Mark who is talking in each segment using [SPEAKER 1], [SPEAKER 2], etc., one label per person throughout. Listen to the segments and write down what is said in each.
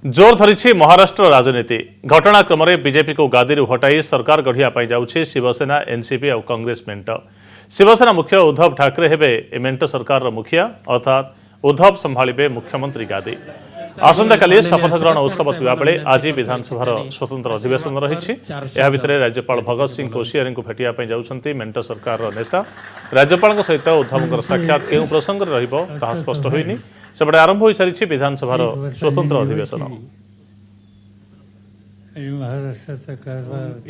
[SPEAKER 1] जोर धरी महाराष्ट्र राजनीति घटनाक्रम बीजेपी को गादी हटाई सरकार गढ़िया जाऊँगी शिवसेना एनसीपी और कांग्रेस मेंट। शिवसेना मुख्य उद्धव ठाकरे हेबे मेंट सरकार मुखिया अर्थात उद्धव संभाଳିबे मुख्यमंत्री गादी। आसंताकाली शपथ ग्रहण उत्सव थिबा बेले आज विधानसभार स्वतंत्र अधिवेशन रही। यह भितर राज्यपाल भगत सिंह कोश्यारी को भेटिया जाउछंती मेंट सरकार नेता। राज्यपाल सहित उद्धव साक्षात केउ प्रसंग रहिबो ताहा स्पष्ट होइनी। सेपटे आरंभ हो सारी विधानसभार स्वतंत्र अधिवेशन।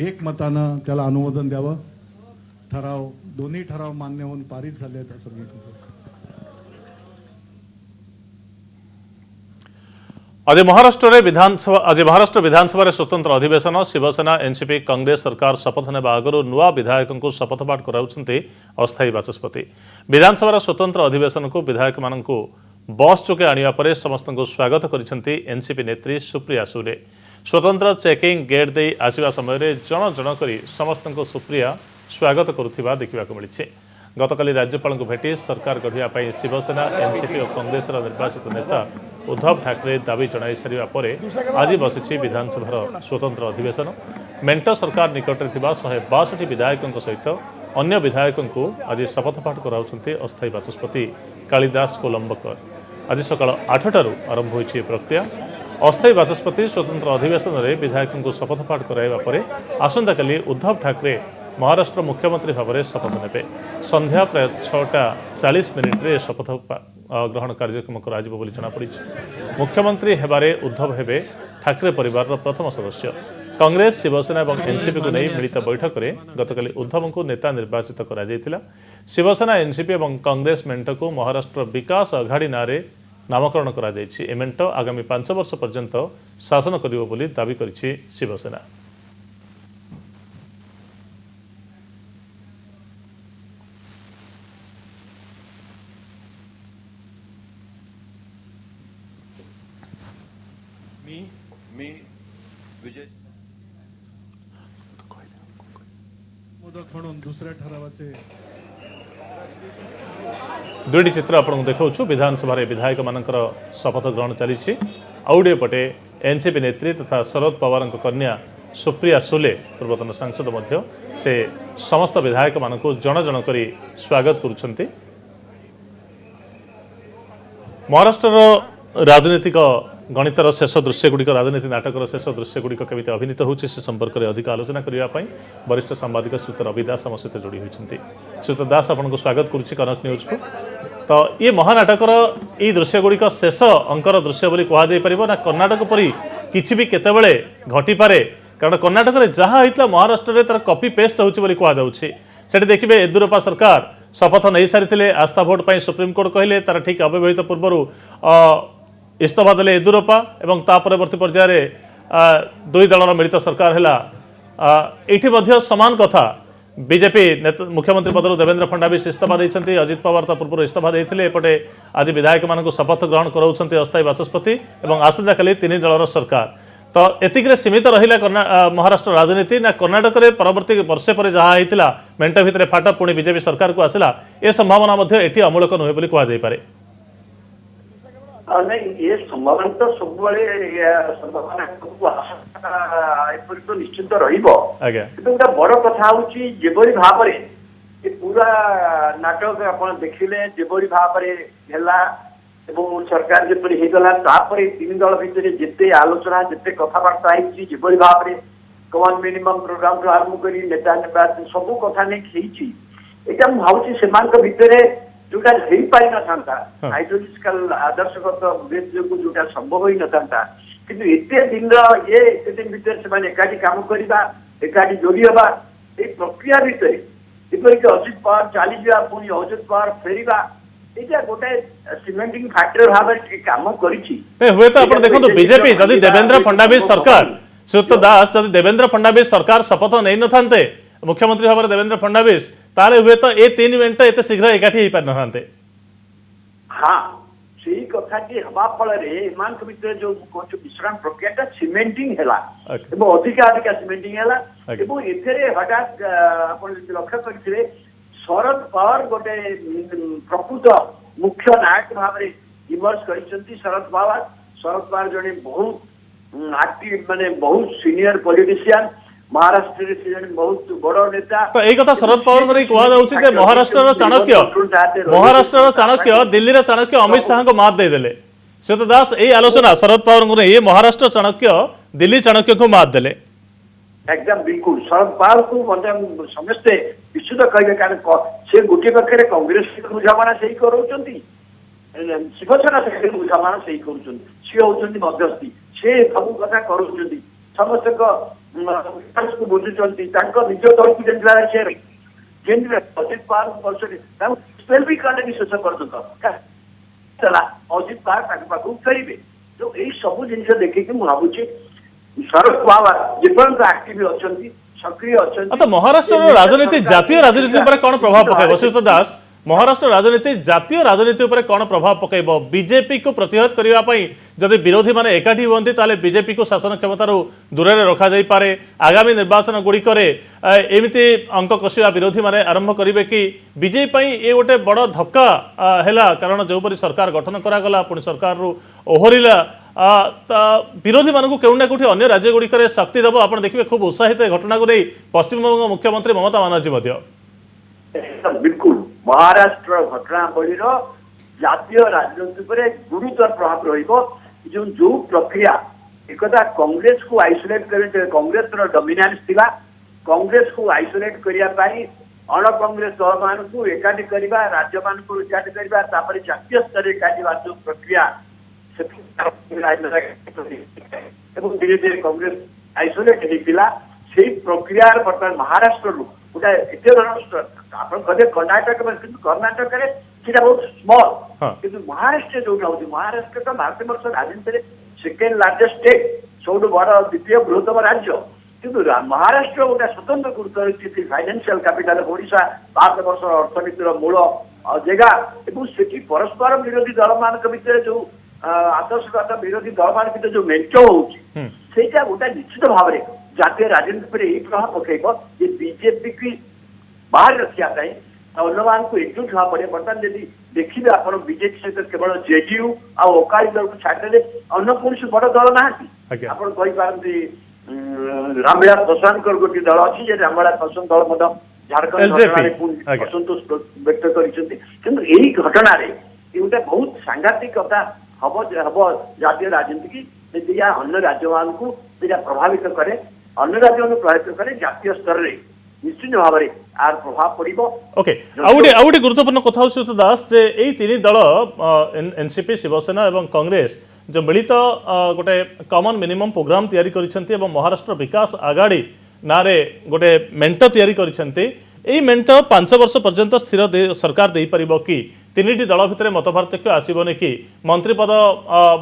[SPEAKER 2] एक मतानं त्याला अनुमोदन द्यावं। ठराव दोन्ही ठराव मान्य होऊन पारित झाले आहेत असं मी
[SPEAKER 1] आज महाराष्ट्र विधानसभा स्वतंत्र अधिवेशन। शिवसेना एनसीपी कांग्रेस सरकार शपथ नेबा आगरू नुआ विधायकों को शपथपाठ कराउछंती अस्थायी बाचस्पति। विधानसभा स्वतंत्र अधिवेशन को विधायक मानकु बस चुके आनिया परे समस्त को स्वागत करिसेंती एनसीपी नेत्री सुप्रिया सुले। स्वतंत्र चेकिंग गेट दे आसिबा समय जन जन करी समस्त को सुप्रिया स्वागत करुथिबा देखिबाक मिलिछि। गतकाली राज्यपाल को भेटी सरकार गढ़िया पाई शिवसेना एनसीपी और कांग्रेस निर्वाचित नेता उद्धव ठाकरे दाबी जणाई सारिबा परे आज बसिछि विधानसभार स्वतंत्र अधिवेशन। मेंट सरकार निकट में 162 विधायकों सहित अन्य विधायकों को आज शपथपाठ कराउछंती अस्थायी बाचस्पति कालिदास कोलंबकर। आज सकाळ 8टारू आरंभ होइछि प्रक्रिया। अस्थायी बाचस्पति स्वतंत्र अधिवेशन में विधायकों को शपथपाठ कराइबा परे आसंताकाली उद्धव ठाकरे महाराष्ट्र मुख्यमंत्री भाव में शपथ नेबे। संध्या प्राय 6:40 शपथ ग्रहण कार्यक्रम कर जनापड़ी। मुख्यमंत्री हेबारे उद्धव हेबे ठाकरे परिवार प्रथम सदस्य। कांग्रेस शिवसेना और एनसीपी को नहीं मिलित बैठक में गतकाली उद्धव को नेता निर्वाचित करा। शिवसेना एनसीपी और कांग्रेस मेंट को महाराष्ट्र विकास अघाड़ी ना नामकरण कर मेंट आगामी 5 वर्ष पर्यंत शासन करिबो बोली दाबी करिछि शिवसेना।
[SPEAKER 2] मोदक म्हणून दुसऱ्या ठरावाचे
[SPEAKER 1] दुईटी चित्र आपको देखा विधानसभा विधायक मानकर शपथ ग्रहण चली। आउडे पटे एनसीपी नेत्री तथा शरद पवार कन्या सुप्रिया सुले पूर्वतन सांसद मध्य से समस्त विधायक मानक जन जन करी स्वागत करुछंती। महाराष्ट्र राजनीतिक गणितर शेष दृश्य गुड़िक राजनीति नाटकर शेष दृश्य गुड़िक केमी अभिनीत होछि से संपर्क में अधिक आलोचना करने वरिष्ठ सांबादिक श्रीयुत रवि दास आम सहित जोड़ी होती। श्रीयुत दास आपको स्वागत करुच्ची कनक न्यूज को। तो ये महानाटकर ये दृश्य गुड़िक शेष अंकर दृश्य बोली कहुपर ना कर्णाटक परी किसी भी केतबेले घटीपे कारण कर्णाटक में जहाँ होता महाराष्ट्र में तार कॉपी पेस्ट होची कहुच्छे। से देखिए येदुरप्पा सरकार शपथ नहीं सारी आस्था भोट पर सुप्रीमकोर्ट कहले तार ठीक अव्यवहित पूर्व इस्तफा देले येदुरप्पा एवं ता परवर्ती पर्याय दुई दलर मिलित सरकार है। ये समान कथा बीजेपी मुख्यमंत्री पदर देवेंद्र फडणवीस इस्तफा देते। अजित पवार ता पूर्व इस्तफा देते। एपटे आज विधायक मानक शपथ ग्रहण कराउछंती अस्थायी बाचस्पति एवं आसंताकाली 3 दलर सरकार। तो एतिक सीमित रहा महाराष्ट्र राजनीति ना कर्णाटक में परवर्ती वर्षे पर जहाँ होता मेंट भितर फाट पुणी बीजेपी सरकार को आसला ए संभावना एटी अमूलक नुहे बोली कहुपे।
[SPEAKER 3] नहीं ये संभावना तो सब संभावना तो निश्चित रहा बड़ कथा होरी भाव में पूरा नाटक आप देखिले जेबरी भाव में सरकार जपरी होगला 3 दल भितर जिते आलोचना जिते कथबार्ता होरी भाव में कमान मिनिमम प्रोग्राम ठू आरंभ कर नेता निर्वाचन सब कथा नहीं यहाँ भावी से भितर जोटा हो पारि न आइडियोलॉजिकल आदर्शगत उद्देश्य जो जोटा संभव ही न था किंतु एते दिन ये एते दिन भितर से एकाठी काम करवा एकाठी जोड़ी हवा ये प्रक्रिया भितर जेपरिक अजित पवार चली पुणी अजित पवार फेरवा ये गोटे सीमेंटिंग फैक्टर भाव काम कर
[SPEAKER 1] बीजेपी जदि देवेंद्र फडणवीस सरकार श्रीयुत दास जदि देवेंद्र फडणवीस सरकार शपथ नहीं न था मुख्यमंत्री भाव में देवेंद्र फडणवीस ताले हुए तो ये 3 मिनट एत शीघ्र एकाठी हो पारि न।
[SPEAKER 3] हाँ से कथा हवा फल भर जो विश्राम प्रक्रिया सीमेंटिंग है अधिका अधिका सीमेंटिंग है हठात आप लक्ष्य करेंगे शरद पवार गोटे प्रकृत मुख्य नायक भाव में इमर्ज कर शरद पवार जड़े बहुत एक्टिव माने बहुत सीनियर पॉलिटिशियन महाराष्ट्र रे से जने बहुत बड़ नेता।
[SPEAKER 1] तो एई कथा शरद पवार रे कहवा जाउछि जे महाराष्ट्र चाणक्य दिल्ली रे चाणक्य अमित शाह को मात दे देले। श्वेत दास एई आलोचना शरद पवार को ये महाराष्ट्र चाणक्य दिल्ली चाणक्य को मात देले।
[SPEAKER 3] एकदम बिल्कुल शरद पवार को मतलब समस्ते विशुद्ध कहले कारण से गोटे पक्षे कांग्रेस बुझामणा सही करूचंती शिवसेना से बुझामणा सही करूचंती से होचंती मध्यस्थी से सब कथा करूचंती समस्त को विकास को बुझुचंती तांको निज दल को जेंद्रा से जेंद्रा अजित पवार परसरी तां स्पेल भी करने की शेष कर दो चला अजित पवार ताक पाकू करिवे तो एई सब जिनिस देखि कि भाबुची शरद पवार जेपर्यंत एक्टिव अछंती सक्रिय अछंती।
[SPEAKER 1] अच्छा महाराष्ट्र राजनीति जातीय राजनीति पर कौन प्रभाव पकाइबो श्वेत दास महाराष्ट्र राजनीति जातीय राजनीति पर कौन प्रभाव पकाइबो बीजेपी को प्रतिहत करिवा पई जदि विरोधी माने एकाठी हुअन्ति ताले बीजेपी को शासन क्षमतार दूर रे रखा जाई पारे आगामी निर्वाचन गुडी करे एमिति अंक कसिया विरोधी माने आरंभ करिवे कि बीजेपी पई ए गोटे बड़ धक्का हैला कारण जो परि सरकार गठन करा गला पुनी सरकार रु ओहरिला विरोधी मानक केउना कोठी अन्य राज्य गुडी करे शक्ति देबो आपण देखिबे खूब उत्साहित घटना को नै पश्चिम बंग मुख्यमंत्री ममता बनर्जी मध्य
[SPEAKER 3] बिल्कुल महाराष्ट्र घटनावली जातीय राजनीति पर गुरुतर प्रभाव रहिबो जो प्रक्रिया एक कांग्रेस को आइसोलेट कर कांग्रेस डोमिनेंस थिला कांग्रेस को आइसोलेट करिया पाई अण कांग्रेस दल मान को एकाठी करबा राज्य मान को एकाठी करबा तापर जातीय स्तर एकाठी जो प्रक्रिया एवं धीरे धीरे कांग्रेस आइसोलेट होइतिला से प्रक्रिया बर्तमान महाराष्ट्र गोटे एते आपण कदे कर्नाटक में कर्नाटक रे सीधा बहुत स्मॉल किंतु महाराष्ट्र जो होती महाराष्ट्र तो भारत वर्ष राजनीति सेकेंड लार्जेस्ट स्टेट सब बड़ द्वितीय बृहत्तम राज्य किंतु महाराष्ट्र गोटे स्वतंत्र गुरुत्व स्थिति फाइनेंशियल कैपिटल ओडिशा भारत वर्ष अर्थनीतिर मूल जगह एवं सेठी परस्पर विरोधी दल मान भितर जो आदर्शगत विरोधी दल मान भितर जो मेंच होउची सेटा गोटे निश्चित भाव में जातीय राजनीति पर यही प्रभाव पकेब जे बीजेपी की बाहर रखा अन्य को एकजुट हाँ पड़े बर्तमान जब देखिए आप बीजेपी सहित केवल जेडीयू और अकाली दल को छाड़देले अन्य कौन बड़ दल ना आपरती रामविलास पासवान गोटे दल अच्छी रामविलास पासवान दल झारखंड असंतोष व्यक्त करी घटना गोटे बहुत सांघातिक कथा हम जातीय राजनीति की अन्य राज्य मान को प्रभावित करे अन्य राज्य प्रभावित करे जातीय स्तर में निश्चित भाव में आर प्रभाव पड़ो।
[SPEAKER 1] ओके आउटे गुरुत्वपूर्ण कथा हो दास जे एई तीन दल एनसीपी शिवसेना एवं कांग्रेस जो मिलित गोटे कॉमन मिनिमम प्रोग्राम तैयारी करिसेंती एवं महाराष्ट्र विकास आगाड़ी नारे गोटे मेंट तैयारी करिसेंती एई मेंट 5 वर्ष पर्यंत स्थिर सरकार दे परिबो कि तीनिटी दल भितर मतपार्थक्य आसीबोनी कि मंत्री पद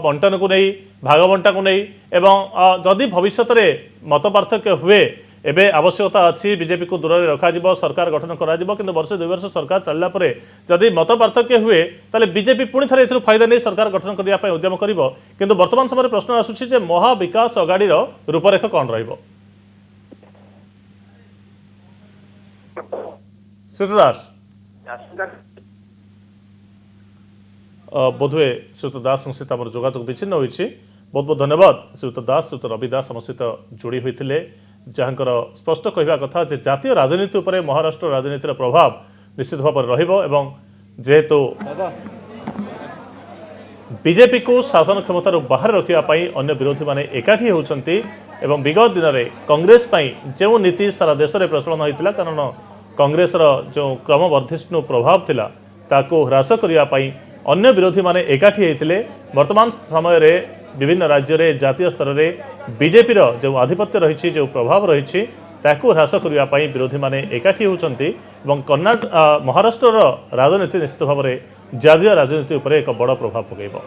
[SPEAKER 1] बंटन को नहीं भाग बंटा को नहीं एवं जदि भविष्य में मतपार्थक्य हुए एबे आवश्यकता अच्छी बीजेपी को दूर रखा सरकार गठन करा किंतु वर्ष 2 वर्ष सरकार चलला परे जदि मतपार्थक्य हुए ताले बीजेपी पुणी थे एथुर फायदा नहीं सरकार गठन करने पे उद्यम करिवो किंतु वर्तमान समय प्रश्न आसुछि जे महाविकास अगाड़ी रूपरेख कौन रहिबो श्वेतदास बोधवे श्वेतदास सहित आम जोगाजोग विच्छिन्न होइछि बहुत बहुत धन्यवाद श्वेतदास श्वेत रविदास आम सहित जोड़ी होते जहाँकर स्पष्ट कहवा कथा जे जातीय राजनीति उपरे महाराष्ट्र राजनीतिर प्रभाव निश्चित भाव रहिबो एवं जेहेतु बीजेपी को शासन क्षमतार बाहर रखा अन्य विरोधी माने एकाठी होउछंती एवं विगत दिन में कांग्रेस जो नीति सारा देश में प्रचलन होता कारण कांग्रेस जो क्रमवर्धिष्णु प्रभाव थिला ताको ह्रास करने अन्य विरोधी माने एकाठी होते वर्तमान समय रे विभिन्न राज्य रे जातीय स्तर में बीजेपी जो आधिपत्य रही जो प्रभाव रही ताकू ह्रास करने विरोधी माने एकाठी होती महाराष्ट्र राजनीति निश्चित भाव में जातीय राजनीति उपर एक बड़ प्रभाव पकेब।